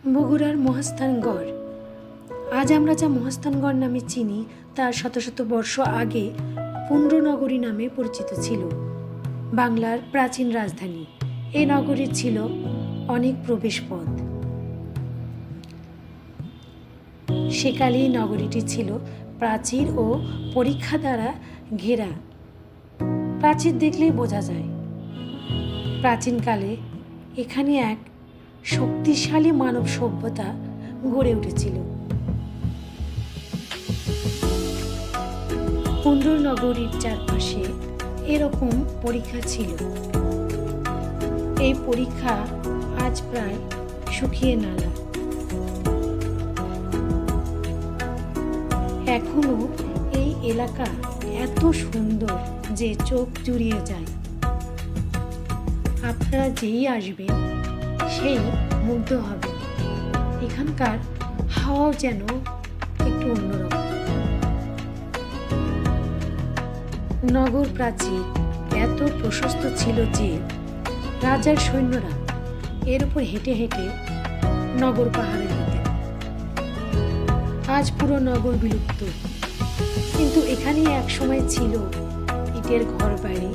বগুড়ার মহাস্থানগড়। আজ আমরা যা মহাস্থানগড় নামে চিনি তা শত শত বর্ষ আগে পুণ্ড্রনগরী নামে পরিচিত ছিল। বাংলার প্রাচীন রাজধানী। এই নগরীর ছিল অনেক প্রবেশপথ। সেকালেই নগরীটি ছিল প্রাচীর ও পরীক্ষা দ্বারা ঘেরা। প্রাচীর দেখলেই বোঝা যায় প্রাচীনকালে এখানে এক শক্তিশালী মানব সভ্যতা গড়ে উঠেছিল। পুণ্ড্রনগরীর চারপাশে এরকম পরীক্ষা ছিল। এই পরীক্ষা আজ প্রায় শুকিয়ে নালা। এখনো এই এলাকা এত সুন্দর যে চোখ জুড়িয়ে যায়। আপনারা যেই আসবেন সেই মুগ্ধ হবে। এখানকার হাওয়াও যেন একটু অন্যরকম। নগর প্রাচীর এত প্রশস্ত ছিল যে রাজার সৈন্যরা এর উপর হেঁটে হেঁটে নগর পাহারা দিতেন। আজ পুরো নগর বিলুপ্ত, কিন্তু এখানেই এক সময় ছিল ইটের ঘর বাড়ি,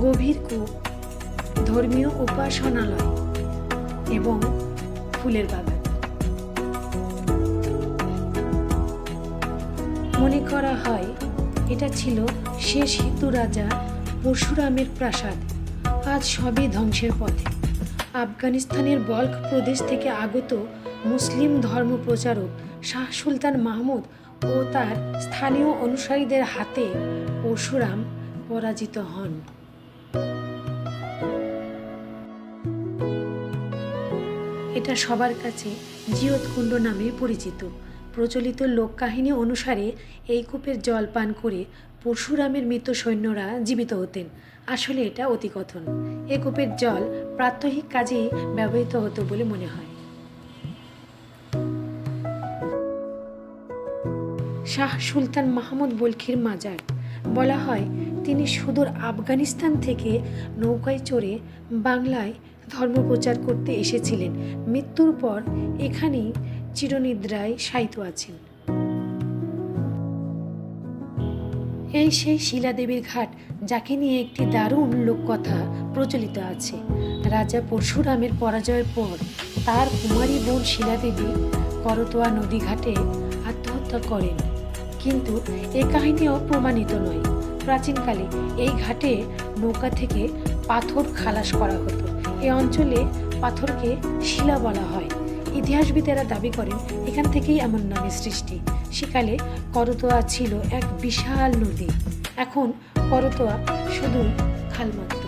গভীর কূপ, ধর্মীয় উপাসনালয় এবং ফুলের বাগান। মনে করা হয় এটা ছিল শেষ হিন্দু রাজা পরশুরামের প্রাসাদ। আজ সবই ধ্বংসের পথে। আফগানিস্তানের বল্ক প্রদেশ থেকে আগত মুসলিম ধর্ম প্রচারক শাহ সুলতান মাহমুদ ও তার স্থানীয় অনুসারীদের হাতে পরশুরাম পরাজিত হন। এটা সবার কাছে জিয়তকুণ্ড নামে পরিচিত। প্রচলিত লোককাহিনী অনুসারে এই কূপের জল পান করে পরশুরামের মৃত সৈন্যরা জীবিত হতেন। আসলে এটা অতিকথন। এই কূপের জল প্রাত্যহিক কাজেই ব্যবহৃত হতো বলে মনে হয়। শাহ সুলতান মাহমুদ বলখির মাজার। বলা হয় তিনি সুদূর আফগানিস্তান থেকে নৌকায় চড়ে বাংলায় ধর্ম প্রচার করতে এসেছিলেন। মৃত্যুর পর এখানেই চিরনিদ্রায় শায়িত আছেন। এই সেই শিলাদেবীর ঘাট, যাকে নিয়ে একটি দারুণ লোককথা প্রচলিত আছে। রাজা পরশুরামের পরাজয়ের পর তার কুমারী বোন শিলাদেবী করতোয়া নদী ঘাটে আত্মহত্যা করেন, কিন্তু এ কাহিনীও প্রমাণিত নয়। প্রাচীনকালে এই ঘাটে নৌকা থেকে পাথর খালাস করা হতো। এই অঞ্চলে পাথরকে শিলা বলা হয়। ইতিহাসবিদেরা দাবি করেন এখান থেকেই এমন নামের সৃষ্টি। সেকালে করতোয়া ছিল এক বিশাল নদী। এখন করতোয়া শুধুই খাল মাত্র।